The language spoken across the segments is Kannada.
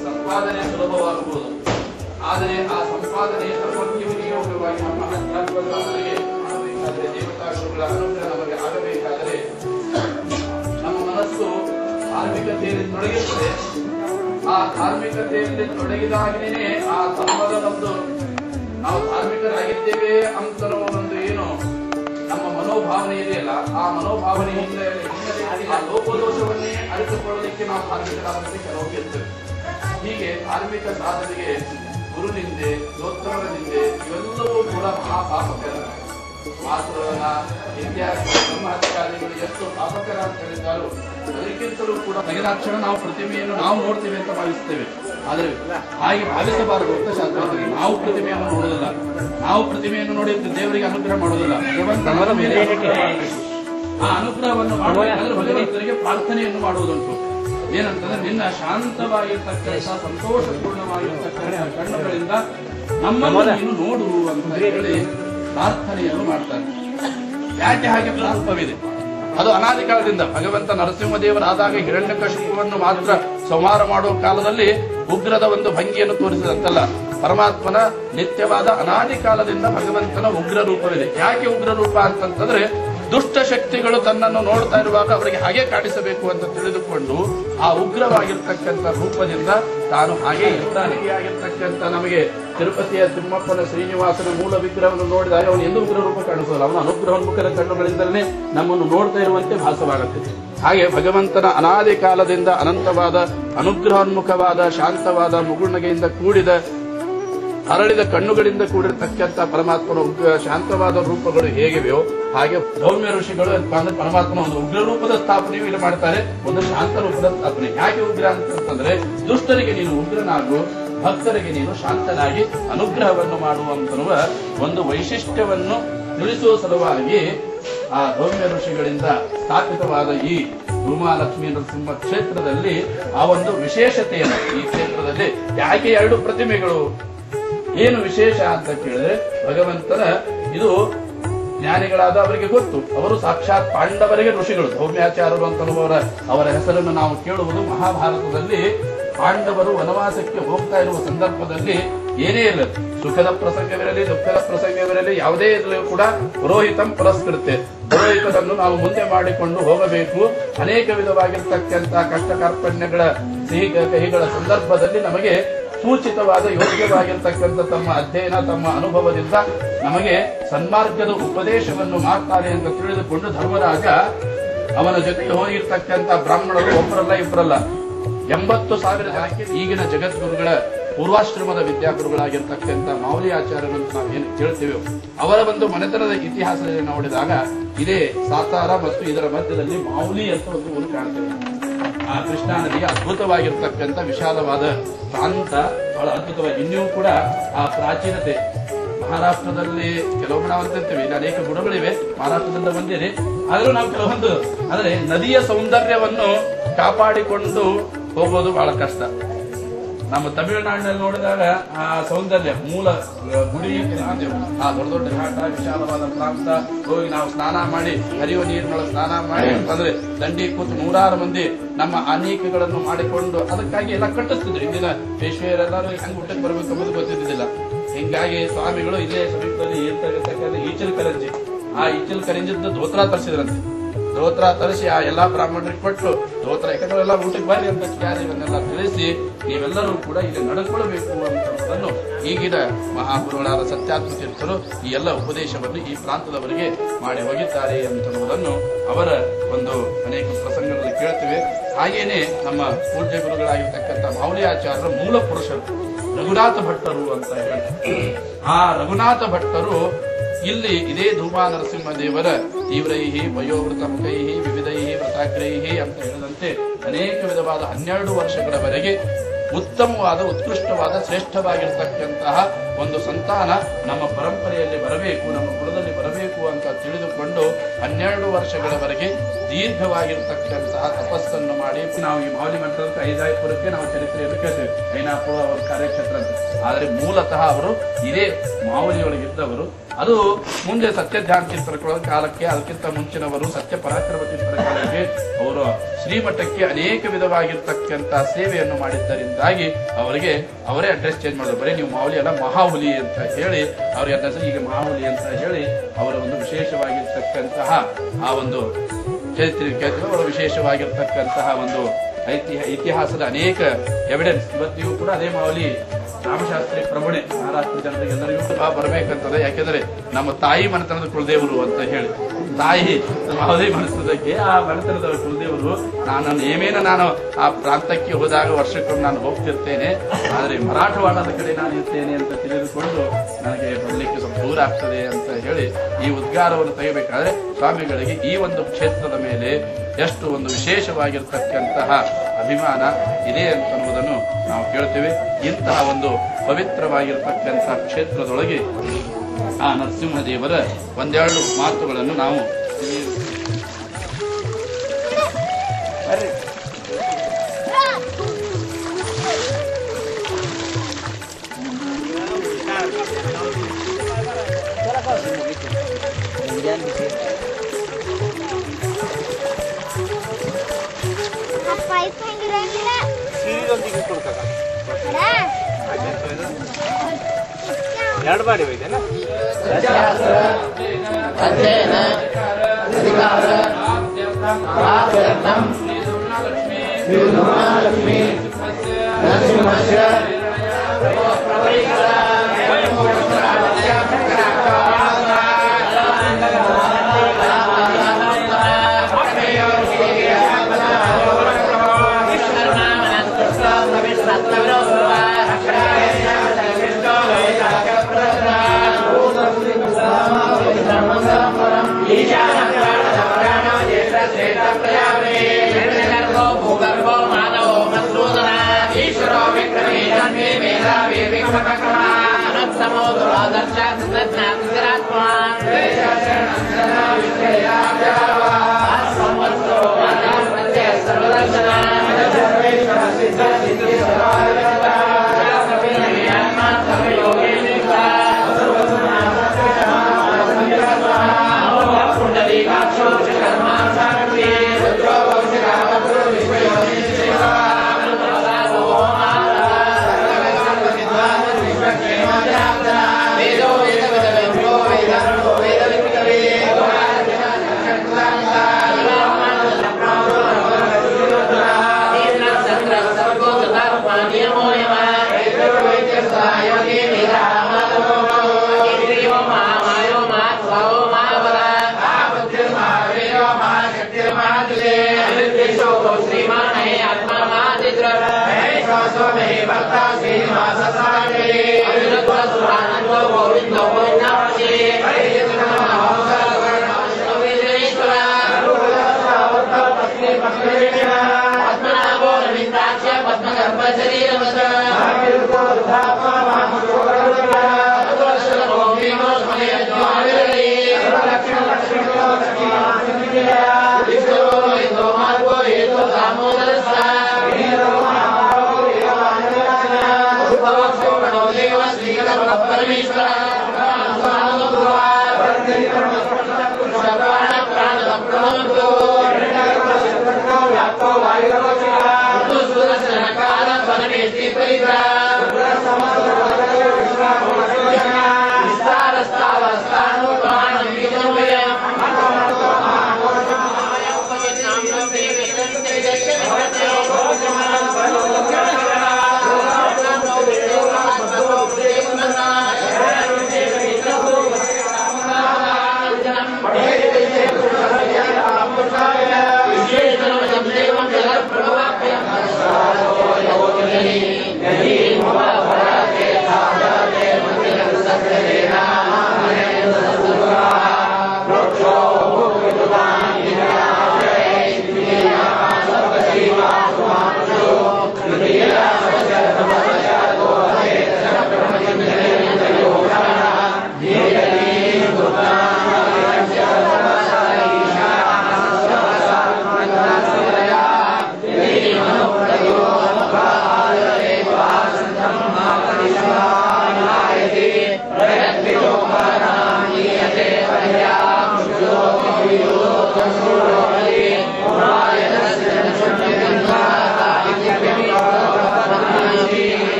ಸಂಪಾದನೆ ಸುಲಭವಾಗಬಹುದು, ಆದರೆ ಆ ಸಂಪಾದನೆ ಸರ್ವಜ್ಞ ನಿಯೋಗವಾಗಿ ನಮ್ಮ ಅಧ್ಯಾತ್ಮಗಳಿಗೆ ಆಗಬೇಕಾದರೆ, ದೇವತಾಗುರುಗಳ ಅನುಗ್ರಹ ನಮಗೆ ಆಗಬೇಕಾದರೆ ನಮ್ಮ ಮನಸ್ಸು ಧಾರ್ಮಿಕತೆಯಲ್ಲಿ ತೊಡಗಿರುತ್ತದೆ. ಆ ಧಾರ್ಮಿಕತೆಯಲ್ಲಿ ತೊಡಗಿದಾಗಲೇ ಆ ಧರ್ಮದ ಒಂದು ನಾವು ಧಾರ್ಮಿಕರಾಗಿದ್ದೇವೆ ಅಂತ ಒಂದು ಏನು ನಮ್ಮ ಮನೋಭಾವನೆ ಇದೆಯಲ್ಲ, ಆ ಮನೋಭಾವನೆಯಿಂದ ಆ ಲೋಪದೋಷವನ್ನೇ ಅರಿತುಕೊಳ್ಳಲಿಕ್ಕೆ ನಾವು ಧಾರ್ಮಿಕರಾದಂತೆ ಕೆಲವು ಇರ್ತೇವೆ. ಹೀಗೆ ಧಾರ್ಮಿಕ ಸಾಧನೆಗೆ ಗುರುನಿಂದೆ, ಗೋತ್ರವರ ನಿಂದೆ ಇವೆಲ್ಲವೂ ಕೂಡ ಮಹಾಪಾಪಕರ. ಮಾತೃವನ್ನ ಇತ್ಯಾದಿ ಬ್ರಹ್ಮಹತ್ಯಾದಿಗಳು ಎಷ್ಟು ಪಾಪಕರ ಅಂತ ಹೇಳಿದ್ದಾರೋ ಅದಕ್ಕಿಂತಲೂ ಕೂಡ ತೆಗೆದಾಕ್ಷಣ ನಾವು ಪ್ರತಿಮೆಯನ್ನು ನಾವು ನೋಡ್ತೇವೆ ಅಂತ ಭಾವಿಸ್ತೇವೆ. ಆದರೆ ಹಾಗೆ ಭಾವಿಸಬಾರದು ಅಂತ ಶಾಸ್ತ್ರದಲ್ಲಿ. ನಾವು ಪ್ರತಿಮೆಯನ್ನು ನೋಡುವುದಿಲ್ಲ, ನಾವು ಪ್ರತಿಮೆಯನ್ನು ನೋಡಿ ದೇವರಿಗೆ ಅನುಗ್ರಹ ಮಾಡುವುದಿಲ್ಲ, ಭಗವಂತನ ಮೇಲೆ ಆ ಅನುಗ್ರಹವನ್ನು ಮಾಡಬೇಕಾದ್ರೆ ಭಗವಂತನಿಗೆ ಪ್ರಾರ್ಥನೆಯನ್ನು ಮಾಡುವುದುಂಟು. ಏನಂತಂದ್ರೆ ನಿನ್ನ ಶಾಂತವಾಗಿರ್ತಕ್ಕಂಥ ಸಂತೋಷಪೂರ್ಣವಾಗಿರ್ತಕ್ಕಂಥ ಕಣ್ಣುಗಳಿಂದ ನಮ್ಮನ್ನು ನೀನು ನೋಡು ಅಂತ ಹೇಳಿ ಪ್ರಾರ್ಥನೆಯನ್ನು ಮಾಡ್ತಾರೆ. ಯಾಕೆ ಹಾಗೆ ಪ್ರಾರಂಭವಿದೆ? ಅದು ಅನಾದಿ ಕಾಲದಿಂದ ಭಗವಂತ ನರಸಿಂಹದೇವರಾದಾಗ ಹಿರಣ್ಯಕಶಿಪುವನ್ನು ಮಾತ್ರ ಸಂಹಾರ ಮಾಡುವ ಕಾಲದಲ್ಲಿ ಉಗ್ರದ ಒಂದು ಭಂಗಿಯನ್ನು ತೋರಿಸಿದಂತಲ್ಲ, ಪರಮಾತ್ಮನ ನಿತ್ಯವಾದ ಅನಾದಿ ಕಾಲದಿಂದ ಭಗವಂತನ ಉಗ್ರ ರೂಪವಿದೆ. ಯಾಕೆ ಉಗ್ರ ರೂಪ ಅಂತಂತಂದ್ರೆ ದುಷ್ಟ ಶಕ್ತಿಗಳು ತನ್ನನ್ನು ನೋಡ್ತಾ ಇರುವಾಗ ಅವರಿಗೆ ಹಾಗೆ ಕಾಣಿಸಬೇಕು ಅಂತ ತಿಳಿದುಕೊಂಡು ಆ ಉಗ್ರವಾಗಿರ್ತಕ್ಕಂಥ ರೂಪದಿಂದ ತಾನು ಹಾಗೆ ಇರ್ತಾನೆ. ಆಗಿರ್ತಕ್ಕಂಥ ನಮಗೆ ತಿರುಪತಿಯ ತಿಮ್ಮಪ್ಪನ ಶ್ರೀನಿವಾಸನ ಮೂಲ ವಿಗ್ರಹವನ್ನು ನೋಡಿದಾಗ ಅವನು ಎಂದು ಉಗ್ರ ರೂಪ ಕಾಣಿಸೋಲ್ಲ, ಅವನ ಅನುಗ್ರಹೋನ್ಮುಖದ ಕಣ್ಣುಗಳಿಂದಲೇ ನಮ್ಮನ್ನು ನೋಡ್ತಾ ಇರುವಂತೆ ಭಾಸವಾಗುತ್ತದೆ. ಹಾಗೆ ಭಗವಂತನ ಅನಾದಿ ಕಾಲದಿಂದ ಅನಂತವಾದ ಅನುಗ್ರಹೋನ್ಮುಖವಾದ ಶಾಂತವಾದ ಮುಗುಳ್ನಗೆಯಿಂದ ಕೂಡಿದ ಅರಳಿದ ಕಣ್ಣುಗಳಿಂದ ಕೂಡಿರತಕ್ಕಂಥ ಪರಮಾತ್ಮನ ಶಾಂತವಾದ ರೂಪಗಳು ಹೇಗಿವೆಯೋ ಹಾಗೆ ಧೌಮ್ಯ ಋಷಿಗಳು ಅಂದ್ರೆ ಪರಮಾತ್ಮನ ಒಂದು ಉಗ್ರ ರೂಪದ ಸ್ಥಾಪನೆಯು ಇಲ್ಲಿ ಮಾಡ್ತಾರೆ, ಒಂದು ಶಾಂತ ರೂಪದ ಸ್ಥಾಪನೆ. ಯಾಕೆ ಉಗ್ರ ಅಂತಂದ್ರೆ ದುಷ್ಟರಿಗೆ ನೀನು ಉಗ್ರನಾಗು, ಭಕ್ತರಿಗೆ ನೀನು ಶಾಂತನಾಗಿ ಅನುಗ್ರಹವನ್ನು ಮಾಡುವಂತರುವ ಒಂದು ವೈಶಿಷ್ಟ್ಯವನ್ನು ತಿಳಿಸುವ ಸಲುವಾಗಿ ಆ ಧೌಮ್ಯ ಋಷಿಗಳಿಂದ ಸ್ಥಾಪಿತವಾದ ಈ ಉಮಾಲಕ್ಷ್ಮೀ ನರಸಿಂಹ ಕ್ಷೇತ್ರದಲ್ಲಿ ಆ ಒಂದು ವಿಶೇಷತೆಯನ್ನು, ಈ ಕ್ಷೇತ್ರದಲ್ಲಿ ಯಾಕೆ ಎರಡು ಪ್ರತಿಮೆಗಳು, ಏನು ವಿಶೇಷ ಅಂತ ಕೇಳಿದ್ರೆ ಭಗವಂತನ ಇದು ಜ್ಞಾನಿಗಳಾದ ಅವರಿಗೆ ಗೊತ್ತು. ಅವರು ಸಾಕ್ಷಾತ್ ಪಾಂಡವರಿಗೆ ಋಷಿಗಳು, ಧೌಮ್ಯಾಚಾರ್ಯರು ಅಂತ ಅವರ ಹೆಸರನ್ನು ನಾವು ಕೇಳುವುದು ಮಹಾಭಾರತದಲ್ಲಿ. ಪಾಂಡವರು ವನವಾಸಕ್ಕೆ ಹೋಗ್ತಾ ಇರುವ ಸಂದರ್ಭದಲ್ಲಿ ಏನೇ ಇರಲಿ, ಸುಖದ ಪ್ರಸಂಗವಿರಲಿ ದುಃಖದ ಪ್ರಸಂಗವಿರಲಿ ಯಾವುದೇ ಇರಲಿ ಕೂಡ ಪುರೋಹಿತಂ ಪುರಸ್ಕೃತೆ, ಪುರೋಹಿತರನ್ನು ನಾವು ಮುಂದೆ ಮಾಡಿಕೊಂಡು ಹೋಗಬೇಕು. ಅನೇಕ ವಿಧವಾಗಿರ್ತಕ್ಕಂಥ ಕಷ್ಟ ಕಾರ್ಪಣ್ಯಗಳ ಸಿಹಿ ಕಹಿಗಳ ಸಂದರ್ಭದಲ್ಲಿ ನಮಗೆ ಸೂಚಿತವಾದ ಯೋಗ್ಯವಾಗಿರ್ತಕ್ಕಂಥ ತಮ್ಮ ಅಧ್ಯಯನ ತಮ್ಮ ಅನುಭವದಿಂದ ನಮಗೆ ಸನ್ಮಾರ್ಗದ ಉಪದೇಶವನ್ನು ಮಾಡ್ತಾರೆ ಅಂತ ತಿಳಿದುಕೊಂಡು ಧರ್ಮರಾಜ ಅವನ ಜೊತೆಗೆ ಹೋಗಿರ್ತಕ್ಕಂಥ ಬ್ರಾಹ್ಮಣರು ಒಬ್ಬರಲ್ಲ ಇಬ್ಬರಲ್ಲ 80,000 ಜನಕ್ಕೆ ಈಗಿನ ಜಗದ್ಗುರುಗಳ ಪೂರ್ವಾಶ್ರಮದ ವಿದ್ಯಾಗುರುಗಳಾಗಿರ್ತಕ್ಕಂಥ ಮಾೌಲಿ ಆಚಾರ್ಯರು ಅಂತ ನಾವೇನು ಕೇಳ್ತೇವೆ ಅವರ ಒಂದು ಮನೆತನದ ಇತಿಹಾಸದಲ್ಲಿ ನೋಡಿದಾಗ ಇದೇ ಸಾತಾರ ಮತ್ತು ಇದರ ಮಧ್ಯದಲ್ಲಿ ಮಾೌಲಿ ಅಂತ ಒಂದು ಊರು ಕಾಣ್ತೇವೆ. ಆ ಕೃಷ್ಣಾ ನದಿಯ ಅದ್ಭುತವಾಗಿರ್ತಕ್ಕಂಥ ವಿಶಾಲವಾದ ಪ್ರಾಂತ ಬಹಳ ಅದ್ಭುತವಾಗಿ ಇನ್ನೂ ಕೂಡ ಆ ಪ್ರಾಚೀನತೆ ಮಹಾರಾಷ್ಟ್ರದಲ್ಲಿ ಕೆಲವೊಮ್ಮೆ ನಾವು ಅಂತಿರ್ತೇವೆ, ಇಲ್ಲಿ ಅನೇಕ ಗುಣಗಳಿವೆ, ಮಹಾರಾಷ್ಟ್ರದಿಂದ ಬಂದಿದೆ. ಆದರೂ ನಾವು ಕೆಲವೊಂದು ಅಂದ್ರೆ ನದಿಯ ಸೌಂದರ್ಯವನ್ನು ಕಾಪಾಡಿಕೊಂಡು ಹೋಗೋದು ಬಹಳ ಕಷ್ಟ. ನಮ್ಮ ತಮಿಳುನಾಡಿನಲ್ಲಿ ನೋಡಿದಾಗ ಆ ಸೌಂದರ್ಯ ಮೂಲ ಗುಡಿ ಆ ದೊಡ್ಡ ದೊಡ್ಡ ಘಾಟ ವಿಶಾಲವಾದ ಪ್ರಾಂತ ಹೋಗಿ ನಾವು ಸ್ನಾನ ಮಾಡಿ ಹರಿಯುವ ನೀರಿನೊಳಗೆ ಸ್ನಾನ ಮಾಡಿ ಅಂತಂದ್ರೆ ದಂಡಿ ಕೂತು ನೂರಾರು ಮಂದಿ ನಮ್ಮ ಅನೇಕಗಳನ್ನು ಮಾಡಿಕೊಂಡು ಅದಕ್ಕಾಗಿ ಎಲ್ಲ ಕಟ್ಟಿಸ್ತಿದ್ರು. ಇಂದಿನ ಪೇಶ್ವೆಯರೆಲ್ಲರೂ ಹೆಂಗ್ ಊಟಕ್ಕೆ ಬರಬೇಕು ಅನ್ನೋದು ಗೊತ್ತಿದ್ದಿಲ್ಲ. ಹಿಂಗಾಗಿ ಸ್ವಾಮಿಗಳು ಇಲ್ಲೇ ಸಮೀಪದಲ್ಲಿ ಇರ್ತಕ್ಕಂಥ ಈಚಲ್ ಕರಂಜಿ, ಆ ಈಚಲ್ ಕರಂಜಿದ್ದ ಧೋತ್ರ ತರಿಸಿದ್ರಂತೆ. ಧೋತ್ರ ತರಿಸಿ ಆ ಎಲ್ಲಾ ಬ್ರಾಹ್ಮಣರಿಗೆ ಕೊಟ್ಟು ಧೋತ್ರ ಯಾಕಂದ್ರೆ ಎಲ್ಲ ಊಟಕ್ಕೆ ಬರ್ರಿ ಅಂತ ಇವನ್ನೆಲ್ಲ ತಿಳಿಸಿ ನೀವೆಲ್ಲರೂ ಕೂಡ ಇಲ್ಲಿ ನಡ್ಕೊಳ್ಬೇಕು ಅಂತ ಅನ್ನುವುದನ್ನು ಈಗಿನ ಮಹಾಗುರುಗಳಾದ ಸತ್ಯಾತ್ಮ ತೀರ್ಥರು ಈ ಎಲ್ಲ ಉಪದೇಶವನ್ನು ಈ ಪ್ರಾಂತದವರಿಗೆ ಮಾಡಿ ಹೋಗಿದ್ದಾರೆ ಅಂತನ್ನುವುದನ್ನು ಅವರ ಒಂದು ಅನೇಕ ಪ್ರಸಂಗಗಳಲ್ಲಿ ಕೇಳ್ತೇವೆ. ಹಾಗೇನೆ ನಮ್ಮ ಪೂಜ್ಯ ಗುರುಗಳಾಗಿರ್ತಕ್ಕಂಥ ಮಾವಲಿಯಾಚಾರ್ಯರ ಮೂಲ ಪುರುಷರು ರಘುನಾಥ ಭಟ್ಟರು ಅಂತ ಹೇಳ್ತಾರೆ. ಆ ರಘುನಾಥ ಭಟ್ಟರು ಇಲ್ಲಿ ಇದೇ ಧೂಮಾ ನರಸಿಂಹದೇವರ ತೀವ್ರೈಹಿ ವಯೋವೃತ ಮುಖೈಹಿ ವಿವಿಧೈಹಿ ವ್ರತಾಗ್ರೈಹಿ ಅಂತ ಹೇಳಿದಂತೆ ಅನೇಕ ವಿಧವಾದ 12 ವರ್ಷಗಳವರೆಗೆ ಉತ್ತಮವಾದ ಉತ್ಕೃಷ್ಟವಾದ ಶ್ರೇಷ್ಠವಾಗಿರತಕ್ಕಂತಹ ಒಂದು ಸಂತಾನ ನಮ್ಮ ಪರಂಪರೆಯಲ್ಲಿ ಬರಬೇಕು, ನಮ್ಮ ಕುಲದಲ್ಲಿ ಬರಬೇಕು ಅಂತ ತಿಳಿದುಕೊಂಡು 12 ವರ್ಷಗಳವರೆಗೆ ದೀರ್ಘವಾಗಿರತಕ್ಕಂತಹ ತಪಸ್ಸನ್ನು ಮಾಡಿ ನಾವು ಈ ಮಾವಲಿ ಮಂತ್ರದ ಐದಾಯಪುರಕ್ಕೆ ನಾವು ಚರಿತ್ರೆಯನ್ನು ಕೇಳ್ತೇವೆ, ಐನಾಪುರ ಅವರ ಕಾರ್ಯಕ್ಷೇತ್ರ ಅಂತ. ಆದರೆ ಮೂಲತಃ ಅವರು ಇದೇ ಮಾವಲಿಯೊಳಗಿದ್ದವರು. ಅದು ಮುಂದೆ ಸತ್ಯಧ್ಯಾನ ತೀರ್ಥರ ಕಾಲಕ್ಕೆ ಅದಕ್ಕಿಂತ ಮುಂಚಿನವರು ಸತ್ಯ ಪರಾಕ್ರಮ ತೀರ್ಥರ ಕಾಲಕ್ಕೆ ಅವರು ಶ್ರೀಮಠಕ್ಕೆ ಅನೇಕ ವಿಧವಾಗಿರ್ತಕ್ಕಂತಹ ಸೇವೆಯನ್ನು ಮಾಡಿದ್ದರಿಂದಾಗಿ ಅವರಿಗೆ ಅವರೇ ಅಡ್ರೆಸ್ ಚೇಂಜ್ ಮಾಡಿದ್ರು. ಬರೀ ನೀವು ಮಾವಲಿ ಅಲ್ಲ ಮಹಾಹುಲಿ ಅಂತ ಹೇಳಿ ಅವ್ರಿಗೆ ಅಡ್ರೆಸ್ ಈಗ ಮಹಾಹುಲಿ ಅಂತ ಹೇಳಿ ಅವರ ಒಂದು ವಿಶೇಷವಾಗಿರ್ತಕ್ಕಂತಹ ಆ ಒಂದು ಚರಿತ್ರೆ ಕೇಳ್ತೀವಿ. ಅವರ ವಿಶೇಷವಾಗಿರ್ತಕ್ಕಂತಹ ಒಂದು ಇತಿಹಾಸದ ಅನೇಕ ಎವಿಡೆನ್ಸ್ ಇವತ್ತಿಗೂ ಕೂಡ ಅದೇ ಮಾವಲಿ ರಾಮಶಾಸ್ತ್ರಿ ಪ್ರಭುಣೆ ಮಹಾರಾಷ್ಟ್ರ ಜನರಿಗೆ ಎಲ್ಲರಿಗೂ ಕೂಡ ಬರಬೇಕಂತದೆ. ಯಾಕೆಂದ್ರೆ ನಮ್ಮ ತಾಯಿ ಮನೆತನದ ಕುಲದೇವರು ಅಂತ ಹೇಳಿ ತಾಯಿ ಮಾವಲಿ ಮನೆತನದಕ್ಕೆ ಆ ಮನೆತನದ ಕುಲದೇವರು ನಾನು ಆ ಪ್ರಾಂತಕ್ಕೆ ಹೋದಾಗ ವರ್ಷಕ್ಕೊಮ್ಮೆ ನಾನು ಹೋಗ್ತಿರ್ತೇನೆ, ಆದರೆ ಮರಾಠವಾಡದ ಕಡೆ ನಾನು ಇರ್ತೇನೆ ಅಂತ ತಿಳಿದುಕೊಂಡು ನನಗೆ ಬರಲಿಕ್ಕೆ ಸ್ವಲ್ಪ ದೂರ ಆಗ್ತದೆ ಅಂತ ಹೇಳಿ ಈ ಉದ್ಗಾರವನ್ನು ತೆಗೆಯಬೇಕಾದ್ರೆ ಸ್ವಾಮಿಗಳಿಗೆ ಈ ಒಂದು ಕ್ಷೇತ್ರದ ಮೇಲೆ ಎಷ್ಟು ಒಂದು ವಿಶೇಷವಾಗಿರ್ತಕ್ಕಂತಹ ಅಭಿಮಾನ ಇದೆ ಅಂತನ್ನುವುದನ್ನು ನಾವು ಕೇಳ್ತೇವೆ. ಇಂತಹ ಒಂದು ಪವಿತ್ರವಾಗಿರ್ತಕ್ಕಂತಹ ಕ್ಷೇತ್ರದೊಳಗೆ ಆ ನರಸಿಂಹದೇವರ ಒಂದೆರಡು ಮಾತುಗಳನ್ನು ನಾವು ಎರಡು ಬಾರಿ ಹೋಯ್ತೇನ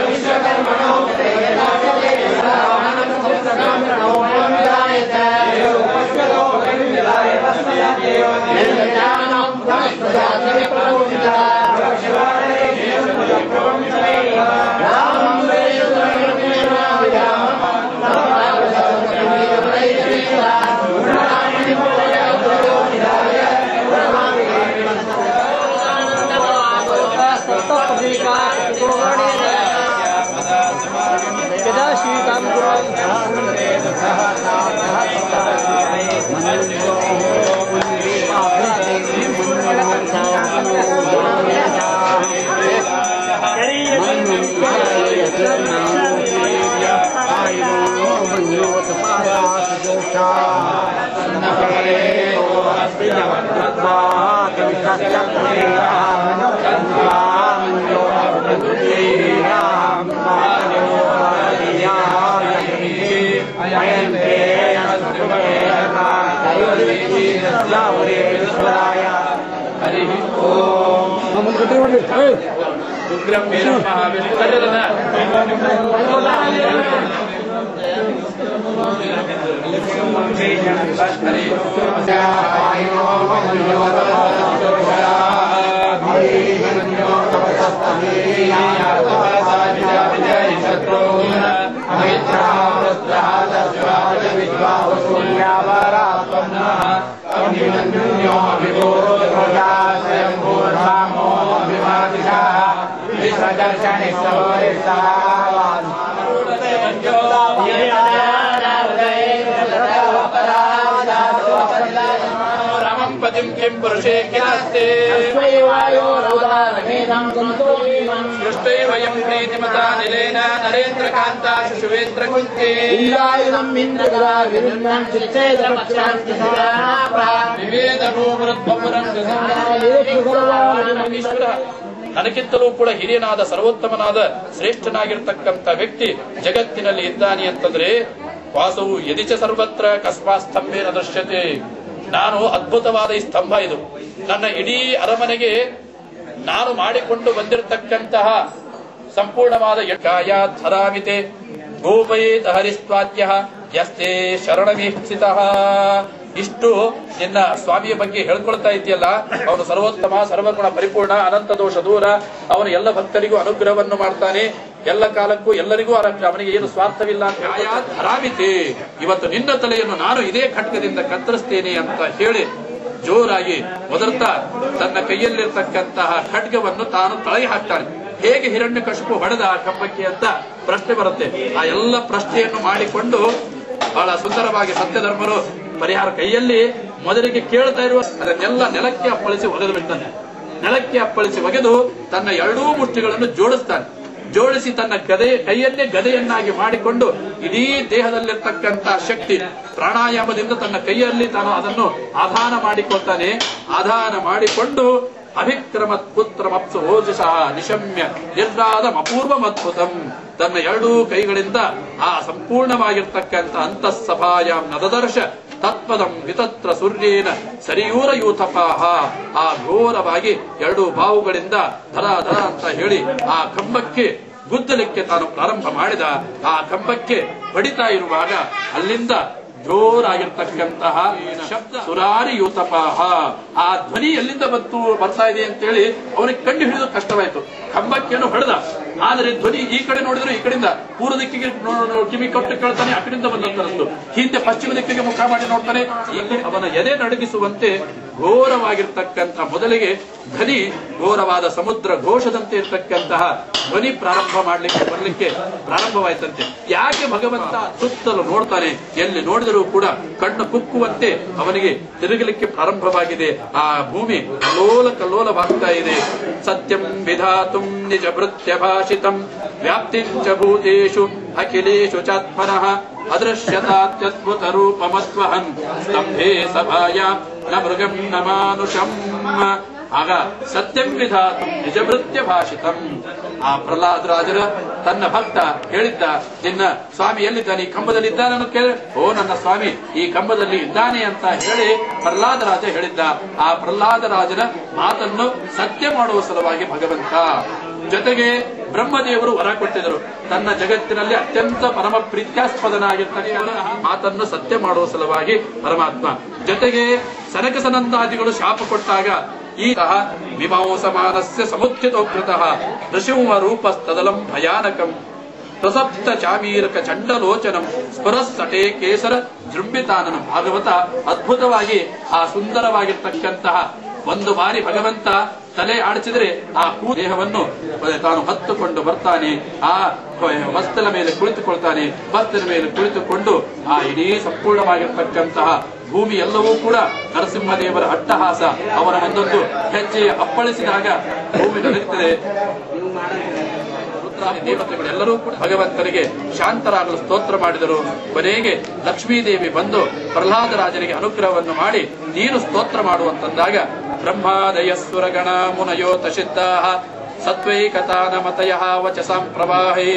विश्वकर्मा ಉಗ್ರಂ ವೀರಂ ಮಹಾವಿಷ್ಣು ಕರೆದನ रामं पतिं किं पुरुषे किलास्ते दृष्टे वयं प्रीतिमता निलेन नरेन्द्रकान्ता शिशुवेन्द्र कुन्ते ನನಗಿಂತಲೂ ಕೂಡ ಹಿರಿಯನಾದ ಸರ್ವೋತ್ತಮನಾದ ಶ್ರೇಷ್ಠನಾಗಿರ್ತಕ್ಕಂಥ ವ್ಯಕ್ತಿ ಜಗತ್ತಿನಲ್ಲಿ ಇದ್ದಾನೆ ಅಂತಂದ್ರೆ ವಾಸವು ಯದಿಚ ಸರ್ವತ್ರ ಕಸ್ಮಾ ಸ್ತಂಭೇನ ದೃಶ್ಯತೆ. ನಾನು ಅದ್ಭುತವಾದ ಈ ಸ್ತಂಭ ಇದು. ನನ್ನ ಇಡೀ ಅರಮನೆಗೆ ನಾನು ಮಾಡಿಕೊಂಡು ಬಂದಿರತಕ್ಕಂತಹ ಸಂಪೂರ್ಣವಾದ ಯಕಾಯಾತ್ ಹರಾಮಿತೆ ಗೋಪಯೇತ ಹರಿಸ್ವಾದ್ಯ ಯಸ್ತೆ ಶರಣವೀಕ್ಷಿತಃ. ಇಷ್ಟು ನಿನ್ನ ಸ್ವಾಮಿಯ ಬಗ್ಗೆ ಹೇಳ್ಕೊಳ್ತಾ ಇದೆಯಲ್ಲ, ಅವನು ಸರ್ವೋತ್ತಮ, ಸರ್ವಗುಣ ಪರಿಪೂರ್ಣ, ಅನಂತ ದೋಷ ದೂರ. ಅವನು ಎಲ್ಲ ಭಕ್ತರಿಗೂ ಅನುಗ್ರಹವನ್ನು ಮಾಡ್ತಾನೆ, ಎಲ್ಲ ಕಾಲಕ್ಕೂ ಎಲ್ಲರಿಗೂ ಅವನಿಗೆ ಏನು ಸ್ವಾರ್ಥವಿಲ್ಲ ಅಂತ ಹರಾಮಿತೆ. ಇವತ್ತು ನಿನ್ನ ತಲೆಯನ್ನು ನಾನು ಇದೇ ಖಡ್ಗದಿಂದ ಕತ್ತರಿಸ್ತೇನೆ ಅಂತ ಹೇಳಿ ಜೋರಾಗಿ ಒದರ್ತಾ ತನ್ನ ಕೈಯಲ್ಲಿರ್ತಕ್ಕಂತಹ ಖಡ್ಗವನ್ನು ತಾನು ತಳಗೆ ಹಾಕ್ತಾನೆ. ಹೇಗೆ ಹಿರಣ್ಯಕಶಿಪು ಹೊಡೆದ ಆ ಕಂಬಕ್ಕೆ ಅಂತ ಪ್ರಶ್ನೆ ಬರುತ್ತೆ. ಆ ಎಲ್ಲ ಪ್ರಶ್ನೆಯನ್ನು ಮಾಡಿಕೊಂಡು ಬಹಳ ಸುಂದರವಾಗಿ ಸತ್ಯಧರ್ಮರು ಪರಿಹಾರ ಕೈಯಲ್ಲಿ ಮೊದಲಿಗೆ ಕೇಳ್ತಾ ಇರುವ ಅದನ್ನೆಲ್ಲ ನೆಲಕ್ಕೆ ಅಪ್ಪಳಿಸಿ ಒಗೆದು ಬಿಡ್ತಾನೆ. ನೆಲಕ್ಕೆ ಅಪ್ಪಳಿಸಿ ಒಗೆದು ತನ್ನ ಎರಡೂ ಮುಷ್ಟಿಗಳನ್ನು ಜೋಡಿಸ್ತಾನೆ. ಜೋಡಿಸಿ ತನ್ನ ಕೈಯನ್ನೇ ಗದೆಯನ್ನಾಗಿ ಮಾಡಿಕೊಂಡು ಇಡೀ ದೇಹದಲ್ಲಿರ್ತಕ್ಕಂತಹ ಶಕ್ತಿ ಪ್ರಾಣಾಯಾಮದಿಂದ ತನ್ನ ಕೈಯಲ್ಲಿ ತಾನು ಅದನ್ನು ಆಧಾನ ಮಾಡಿಕೊಳ್ತಾನೆ. ಆಧಾನ ಮಾಡಿಕೊಂಡು ಅಭಿಕ್ರಮತ್ ಪುತ್ರಮಪ್ಸು ಓಜಸಃ ನಿಶಮ್ಯ ನಿರ್ನಾದಮಪೂರ್ವಮದ್ಭುತಂ. ತನ್ನ ಎರಡೂ ಕೈಗಳಿಂದ ಆ ಸಂಪೂರ್ಣವಾಗಿರ್ತಕ್ಕಂಥ ಅಂತಃಸಭಾಯಾಂ ನದದರ್ಶ ತತ್ಪದಂ ವಿತತ್ರ ಸೂರ್ಯೇನ ಸರಿಯೂರ ಯೂಥಪಾಹ. ಆ ಘೋರವಾಗಿ ಎರಡೂ ಬಾವುಗಳಿಂದ ಧರ ಧರ ಅಂತ ಹೇಳಿ ಆ ಕಂಬಕ್ಕೆ ಗುದ್ದಲಿಕ್ಕೆ ತಾನು ಪ್ರಾರಂಭ ಮಾಡಿದ. ಆ ಕಂಬಕ್ಕೆ ಬಡಿತಾ ಇರುವಾಗ ಅಲ್ಲಿಂದ ಜೋರಾಗಿರ್ತಕ್ಕಂತಹ ಶಬ್ದ ಸುರಾರಿ ಯೂತಪಾಹ. ಆ ಧ್ವನಿ ಎಲ್ಲಿಂದ ಬರ್ತಾ ಇದೆ ಅಂತೇಳಿ ಅವನಿಗೆ ಕಂಡು ಹಿಡಿದು ಕಷ್ಟವಾಯಿತು. ಕಂಬಕ್ಕೇನು ಹೊಡೆದ, ಆದರೆ ಧ್ವನಿ ಈ ಕಡೆ ನೋಡಿದ್ರೆ ಈ ಕಡೆಯಿಂದ ಪೂರ್ವ ದಿಕ್ಕಿಗೆ ಕಿವಿ ಕೊಟ್ಟು ಕೇಳ್ತಾನೆ, ಆ ಕಡೆಯಿಂದ ಬಂದಂತರದ್ದು. ಹಿಂದೆ ಪಶ್ಚಿಮ ದಿಕ್ಕಿಗೆ ಮುಖ ಮಾಡಿ ನೋಡ್ತಾನೆ. ಈ ಕಡೆ ಅವನ ಎದೆ ನಡುಗಿಸುವಂತೆ ಘೋರವಾಗಿರ್ತಕ್ಕಂಥ ಮೊದಲಿಗೆ ಧ್ವನಿ ಘೋರವಾದ ಸಮುದ್ರ ಘೋಷದಂತೆ ಇರ್ತಕ್ಕಂತಹ ಧ್ವನಿ ಪ್ರಾರಂಭ ಬರಲಿಕ್ಕೆ ಪ್ರಾರಂಭವಾಯ್ತಂತೆ. ಯಾಕೆ ಭಗವಂತ ಸುತ್ತಲೂ ನೋಡ್ತಾನೆ, ಎಲ್ಲಿ ನೋಡಿದರೂ ಕೂಡ ಕಣ್ಣು ಕುಕ್ಕುವಂತೆ ಅವನಿಗೆ ತಿರುಗಲಿಕ್ಕೆ ಪ್ರಾರಂಭವಾಗಿದೆ. ಆ ಭೂಮಿ ಕಲ್ಲೋಲ ಕಲ್ಲೋಲವಾಗ್ತಾ ಇದೆ. ಸತ್ಯಂ ವಿಧಾತುಂ ನಿಜ ಭೃತ್ಯ ಭಾಷಿತಂ ವ್ಯಾಪ್ತಿಂಚ ಭೂತೇಷು ಅಖಿಲೇಷು ಚಾತ್ಮನಃ ಅದೃಶ್ಯತಾತ್ಯದ್ಭುತ ರೂಪಮಸ್ವಹನ್ ಸ್ತಂಭೇ ಸಭಾಯಾಂ ನ ಮೃಗಂ ನ ಮಾನುಷಂ. ಆಗ ಸತ್ಯಂ ವಿಧಾತು ನಿಜಭೃತ್ಯ ಭಾಷಿತಂ. ಆ ಪ್ರಹ್ಲಾದ ರಾಜರ ತನ್ನ ಭಕ್ತ ಹೇಳಿದ್ದ, ನಿನ್ನ ಸ್ವಾಮಿ ಎಲ್ಲಿದ್ದಾನೆ, ಈ ಕಂಬದಲ್ಲಿ ಇದ್ದಾನನ್ನು ಕೇಳಿ, ಓ ನನ್ನ ಸ್ವಾಮಿ ಈ ಕಂಬದಲ್ಲಿ ಇದ್ದಾನೆ ಅಂತ ಹೇಳಿ ಪ್ರಹ್ಲಾದ ರಾಜ ಹೇಳಿದ್ದ. ಆ ಪ್ರಹ್ಲಾದ ರಾಜನ ಮಾತನ್ನು ಸತ್ಯ ಮಾಡುವ ಸಲುವಾಗಿ ಭಗವಂತ, ಜೊತೆಗೆ ಬ್ರಹ್ಮದೇವರು ವರ ಕೊಟ್ಟಿದ್ದರು. ತನ್ನ ಜಗತ್ತಿನಲ್ಲಿ ಅತ್ಯಂತ ಪರಮ ಪ್ರೀತ್ಯಾಸ್ಪದನಾಗಿರ್ತಕ್ಕಂಥ ಮಾತನ್ನು ಸತ್ಯ ಮಾಡುವ ಸಲುವಾಗಿ ಪರಮಾತ್ಮ, ಜೊತೆಗೆ ಸನಕ ಸನಂದಾದಿಗಳು ಶಾಪ ಕೊಟ್ಟಾಗ ಈತಃ ವಿಮಾಂಸಮಾನಸ್ಯ ಸಮುತ್ಥಿತೋಕೃತಃ ನೃಸಿಂಹ ರೂಪಸ್ತದಲಂ ಭಯಾನಕಂ ಪ್ರಸಪ್ತ ಚಾಮೀರಕ ಚಂಡಲೋಚನಂ ಸ್ಪರಸ್ಸಟೆ ಕೇಸರ ಜೃಂಭಿತಾನನಂ. ಭಾಗವತ ಅದ್ಭುತವಾಗಿ ಆ ಸುಂದರವಾಗಿರ್ತಕ್ಕಂತಹ ಒಂದು ಬಾರಿ ಭಗವಂತ ತಲೆ ಆಡಿಸಿದ್ರೆ ಆ ದೇಹವನ್ನು ತಾನು ಹತ್ತುಕೊಂಡು ಬರ್ತಾನೆ. ಆ ವಸ್ತುಲ ಮೇಲೆ ಕುಳಿತುಕೊಳ್ತಾನೆ. ವಸ್ತುಲ ಮೇಲೆ ಕುಳಿತುಕೊಂಡು ಆ ಇಡೀ ಸಂಪೂರ್ಣವಾಗಿರ್ತಕ್ಕಂತಹ ಭೂಮಿ ಎಲ್ಲವೂ ಕೂಡ ನರಸಿಂಹದೇವರ ಅಟ್ಟಹಾಸ, ಅವರ ಒಂದೊಂದು ಹೆಜ್ಜೆ ಅಪ್ಪಳಿಸಿದಾಗ ಭೂಮಿ ನಡುಗುತ್ತದೆ. ದೇವತೆಗಳೆಲ್ಲರೂ ಕೂಡ ಭಗವಂತನಿಗೆ ಶಾಂತರಾಗಲು ಸ್ತೋತ್ರ ಮಾಡಿದರು. ಕೊನೆಗೆ ಲಕ್ಷ್ಮೀದೇವಿ ಬಂದು ಪ್ರಹ್ಲಾದರಾಜನಿಗೆ ಅನುಗ್ರಹವನ್ನು ಮಾಡಿ ನೀನು ಸ್ತೋತ್ರ ಮಾಡುವಂತಂದಾಗ ಬ್ರಹ್ಮಾದಯಸ್ವರಗಣ ಮುನಯೋತ ಸಿದ್ಧಾಃ ಸತ್ವೈಕತಾನ ಮತಯಃ ವಚಸಾಂ ಪ್ರವಾಹೇ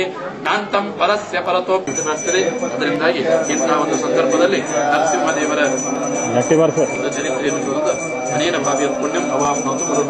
ನಾಂತಂ ಪರಸ್ಯ ಪರತೋ ಬರ್ತದೆ. ಅದರಿಂದಾಗಿ ಇಂತಹ ಒಂದು ಸಂದರ್ಭದಲ್ಲಿ ನರಸಿಂಹದೇವರ ಚರಿತ್ರೆಯನ್ನು ಅನೇನ ಭಾವಿಯ ಪುಣ್ಯಂ ಅವಾಪ್ನೋತು ಗುರು